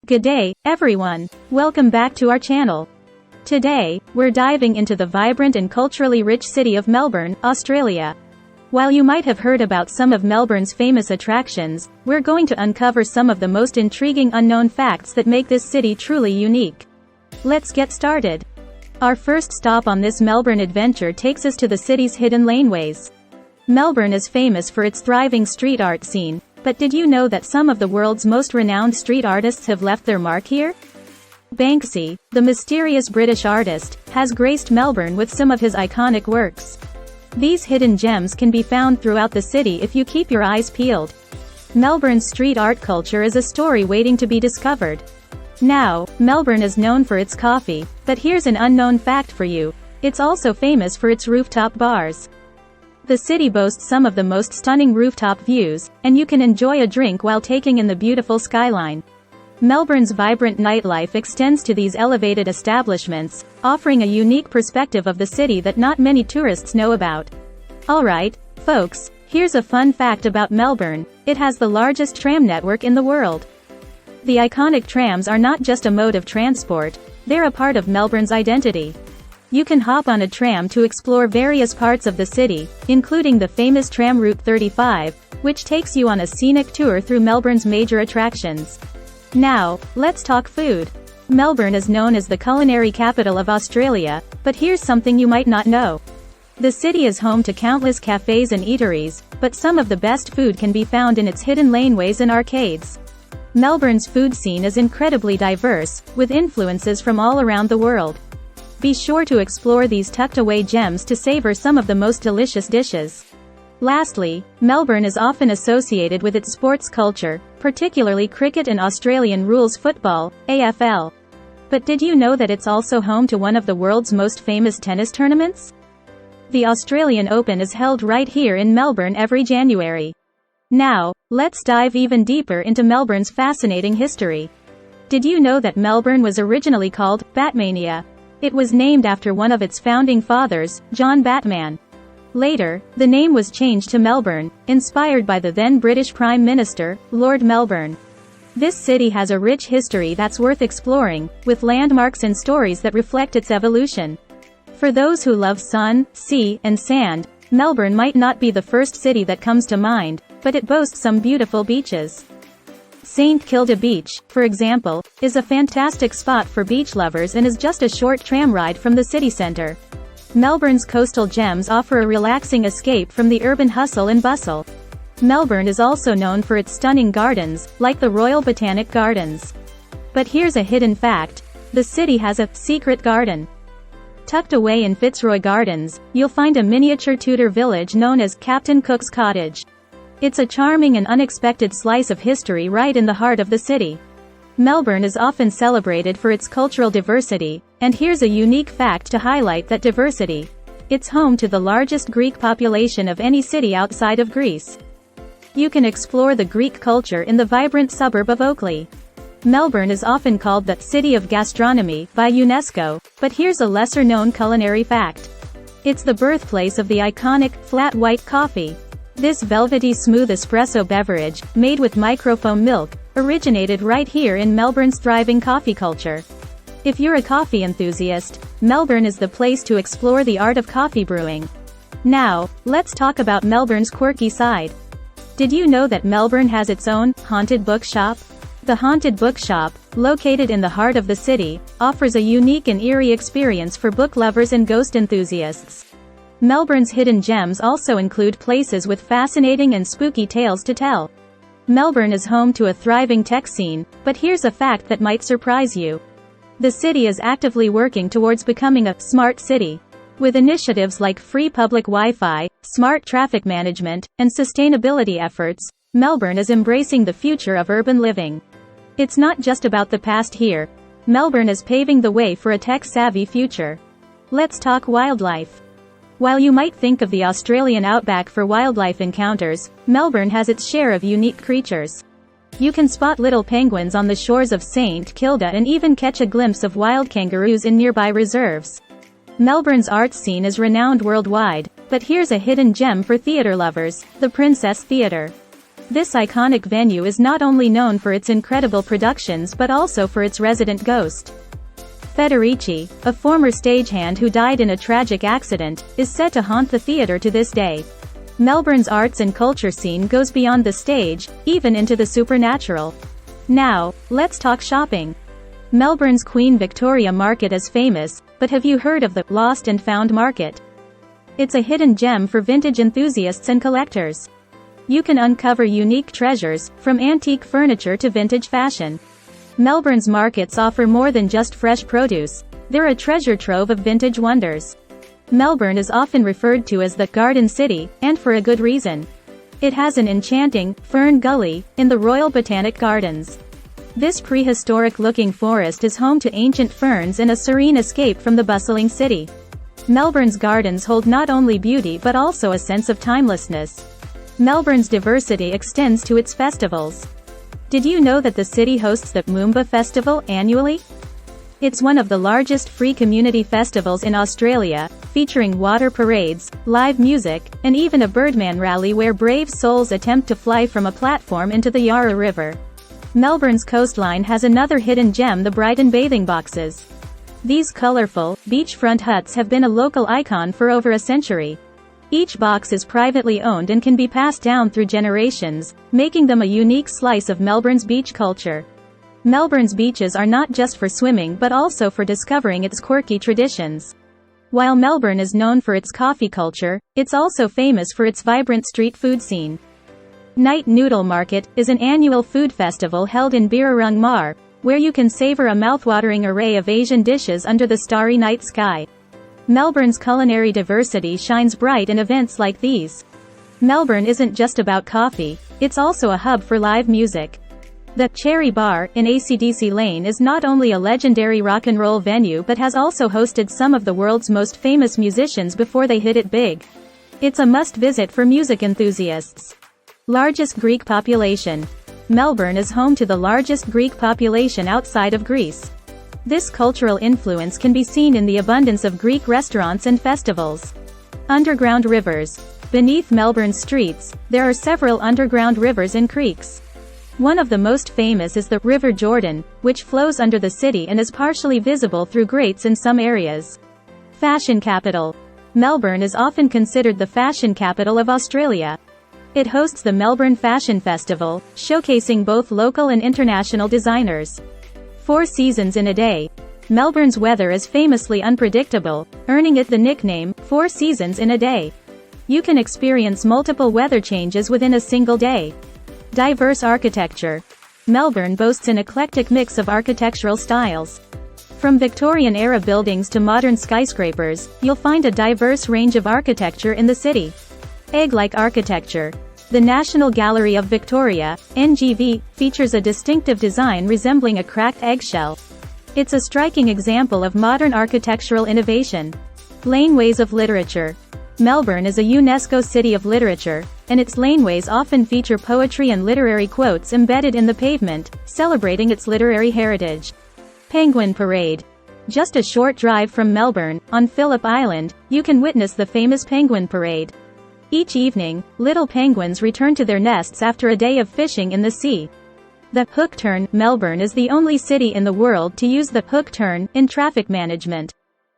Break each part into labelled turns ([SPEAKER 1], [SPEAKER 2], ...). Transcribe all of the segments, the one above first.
[SPEAKER 1] Good day, everyone. Welcome back to our channel. Today, we're diving into the vibrant and culturally rich city of Melbourne, Australia. While you might have heard about some of Melbourne's famous attractions, we're going to uncover some of the most intriguing unknown facts that make this city truly unique. Let's get started. Our first stop on this Melbourne adventure takes us to the city's hidden laneways. Melbourne is famous for its thriving street art scene, but did you know that some of the world's most renowned street artists have left their mark here? Banksy, the mysterious British artist, has graced Melbourne with some of his iconic works. These hidden gems can be found throughout the city if you keep your eyes peeled. Melbourne's street art culture is a story waiting to be discovered. Now, Melbourne is known for its coffee, but here's an unknown fact for you. It's also famous for its rooftop bars. The city boasts some of the most stunning rooftop views, and you can enjoy a drink while taking in the beautiful skyline. Melbourne's vibrant nightlife extends to these elevated establishments, offering a unique perspective of the city that not many tourists know about. Alright, folks, here's a fun fact about Melbourne. It has the largest tram network in the world. The iconic trams are not just a mode of transport, they're a part of Melbourne's identity. You can hop on a tram to explore various parts of the city, including the famous tram Route 35, which takes you on a scenic tour through Melbourne's major attractions. Now, let's talk food. Melbourne is known as the culinary capital of Australia, but here's something you might not know. The city is home to countless cafes and eateries, but some of the best food can be found in its hidden laneways and arcades. Melbourne's food scene is incredibly diverse, with influences from all around the world. Be sure to explore these tucked-away gems to savor some of the most delicious dishes. Lastly, Melbourne is often associated with its sports culture, particularly cricket and Australian rules football, AFL. But did you know that it's also home to one of the world's most famous tennis tournaments? The Australian Open is held right here in Melbourne every January. Now, let's dive even deeper into Melbourne's fascinating history. Did you know that Melbourne was originally called Batmania? It was named after one of its founding fathers, John Batman. Later, the name was changed to Melbourne, inspired by the then British Prime Minister, Lord Melbourne. This city has a rich history that's worth exploring, with landmarks and stories that reflect its evolution. For those who love sun, sea, and sand, Melbourne might not be the first city that comes to mind, but it boasts some beautiful beaches. St. Kilda Beach, for example, is a fantastic spot for beach lovers and is just a short tram ride from the city centre. Melbourne's coastal gems offer a relaxing escape from the urban hustle and bustle. Melbourne is also known for its stunning gardens, like the Royal Botanic Gardens. But here's a hidden fact. The city has a secret garden. Tucked away in Fitzroy Gardens, you'll find a miniature Tudor village known as Captain Cook's Cottage. It's a charming and unexpected slice of history right in the heart of the city. Melbourne is often celebrated for its cultural diversity, and here's a unique fact to highlight that diversity. It's home to the largest Greek population of any city outside of Greece. You can explore the Greek culture in the vibrant suburb of Oakley. Melbourne is often called the City of Gastronomy by UNESCO, but here's a lesser-known culinary fact. It's the birthplace of the iconic, flat white coffee. This velvety smooth espresso beverage, made with microfoam milk, originated right here in Melbourne's thriving coffee culture. If you're a coffee enthusiast, Melbourne is the place to explore the art of coffee brewing. Now, let's talk about Melbourne's quirky side. Did you know that Melbourne has its own haunted bookshop? The Haunted Bookshop, located in the heart of the city, offers a unique and eerie experience for book lovers and ghost enthusiasts. Melbourne's hidden gems also include places with fascinating and spooky tales to tell. Melbourne is home to a thriving tech scene, but here's a fact that might surprise you. The city is actively working towards becoming a smart city. With initiatives like free public Wi-Fi, smart traffic management, and sustainability efforts, Melbourne is embracing the future of urban living. It's not just about the past here. Melbourne is paving the way for a tech-savvy future. Let's talk wildlife. While you might think of the Australian outback for wildlife encounters, Melbourne has its share of unique creatures. You can spot little penguins on the shores of St. Kilda and even catch a glimpse of wild kangaroos in nearby reserves. Melbourne's arts scene is renowned worldwide, but here's a hidden gem for theatre lovers, the Princess Theatre. This iconic venue is not only known for its incredible productions but also for its resident ghost. Federici, a former stagehand who died in a tragic accident, is said to haunt the theatre to this day. Melbourne's arts and culture scene goes beyond the stage, even into the supernatural. Now, let's talk shopping. Melbourne's Queen Victoria Market is famous, but have you heard of the Lost and Found Market? It's a hidden gem for vintage enthusiasts and collectors. You can uncover unique treasures, from antique furniture to vintage fashion. Melbourne's markets offer more than just fresh produce. They're a treasure trove of vintage wonders. Melbourne is often referred to as the Garden City, and for a good reason. It has an enchanting Fern Gully in the Royal Botanic Gardens. This prehistoric-looking forest is home to ancient ferns and a serene escape from the bustling city. Melbourne's gardens hold not only beauty but also a sense of timelessness. Melbourne's diversity extends to its festivals. Did you know that the city hosts the Moomba Festival annually? It's one of the largest free community festivals in Australia, featuring water parades, live music, and even a birdman rally where brave souls attempt to fly from a platform into the Yarra River. Melbourne's coastline has another hidden gem, the Brighton bathing boxes. These colorful, beachfront huts have been a local icon for over a century. Each box is privately owned and can be passed down through generations, making them a unique slice of Melbourne's beach culture. Melbourne's beaches are not just for swimming but also for discovering its quirky traditions. While Melbourne is known for its coffee culture, it's also famous for its vibrant street food scene. Night Noodle Market is an annual food festival held in Birrarung Mar, where you can savor a mouthwatering array of Asian dishes under the starry night sky. Melbourne's culinary diversity shines bright in events like these. Melbourne isn't just about coffee, it's also a hub for live music. The Cherry Bar in AC/DC Lane is not only a legendary rock and roll venue but has also hosted some of the world's most famous musicians before they hit it big. It's a must-visit for music enthusiasts. Largest Greek population. Melbourne is home to the largest Greek population outside of Greece. This cultural influence can be seen in the abundance of Greek restaurants and festivals. Underground rivers. Beneath Melbourne's streets, there are several underground rivers and creeks. One of the most famous is the River Jordan, which flows under the city and is partially visible through grates in some areas. Fashion capital. Melbourne is often considered the fashion capital of Australia. It hosts the Melbourne Fashion Festival, showcasing both local and international designers. 4 seasons in a day. Melbourne's weather is famously unpredictable, earning it the nickname, 4 seasons in a day. You can experience multiple weather changes within a single day. Diverse architecture. Melbourne boasts an eclectic mix of architectural styles. From Victorian-era buildings to modern skyscrapers, you'll find a diverse range of architecture in the city. Egg-like architecture. The National Gallery of Victoria, NGV, features a distinctive design resembling a cracked eggshell. It's a striking example of modern architectural innovation. Laneways of literature. Melbourne is a UNESCO City of Literature, and its laneways often feature poetry and literary quotes embedded in the pavement, celebrating its literary heritage. Penguin Parade. Just a short drive from Melbourne, on Phillip Island, you can witness the famous Penguin Parade. Each evening, little penguins return to their nests after a day of fishing in the sea. The hook turn. Melbourne is the only city in the world to use the hook turn in traffic management.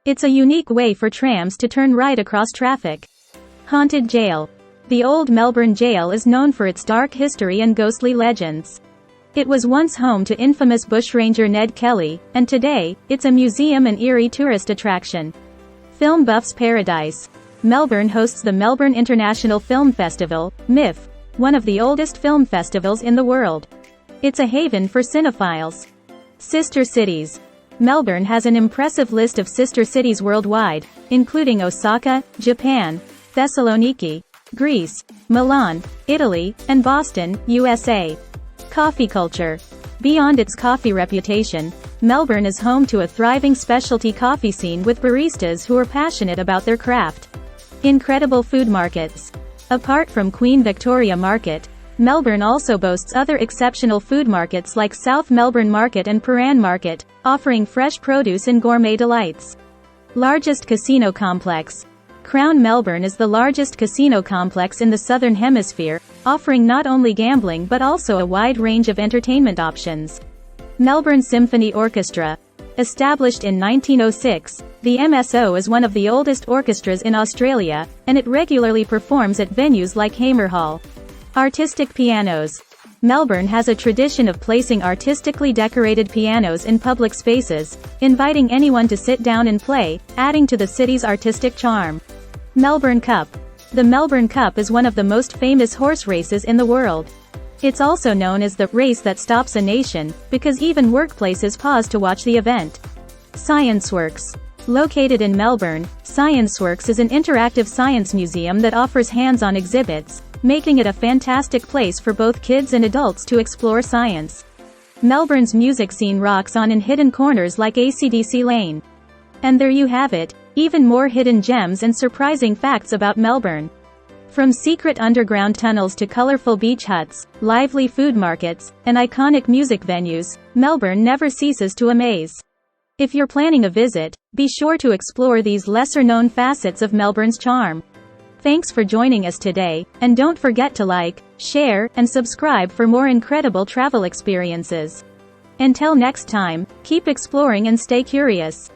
[SPEAKER 1] It's a unique way for trams to turn right across traffic. Haunted Jail. The old Melbourne Jail is known for its dark history and ghostly legends. It was once home to infamous bushranger Ned Kelly, and today, it's a museum and eerie tourist attraction. Film Buff's Paradise. Melbourne hosts the Melbourne International Film Festival, MIF, one of the oldest film festivals in the world. It's a haven for cinephiles. Sister cities. Melbourne has an impressive list of sister cities worldwide, including Osaka, Japan, Thessaloniki, Greece, Milan, Italy, and Boston, USA. Coffee culture. Beyond its coffee reputation, Melbourne is home to a thriving specialty coffee scene with baristas who are passionate about their craft. Incredible food markets. Apart from Queen Victoria Market, Melbourne also boasts other exceptional food markets like South Melbourne Market and Prahran Market, offering fresh produce and gourmet delights. Largest casino complex. Crown Melbourne is the largest casino complex in the Southern Hemisphere, offering not only gambling but also a wide range of entertainment options. Melbourne Symphony Orchestra. Established in 1906, the MSO is one of the oldest orchestras in Australia, and it regularly performs at venues like Hamer Hall. Artistic pianos. Melbourne has a tradition of placing artistically decorated pianos in public spaces, inviting anyone to sit down and play, adding to the city's artistic charm. Melbourne Cup. The Melbourne Cup is one of the most famous horse races in the world. It's also known as the race that stops a nation, because even workplaces pause to watch the event. ScienceWorks. Located in Melbourne, ScienceWorks is an interactive science museum that offers hands-on exhibits, making it a fantastic place for both kids and adults to explore science. Melbourne's music scene rocks on in hidden corners like AC/DC Lane. And there you have it, even more hidden gems and surprising facts about Melbourne. From secret underground tunnels to colorful beach huts, lively food markets, and iconic music venues, Melbourne never ceases to amaze. If you're planning a visit, be sure to explore these lesser-known facets of Melbourne's charm. Thanks for joining us today, and don't forget to like, share, and subscribe for more incredible travel experiences. Until next time, keep exploring and stay curious.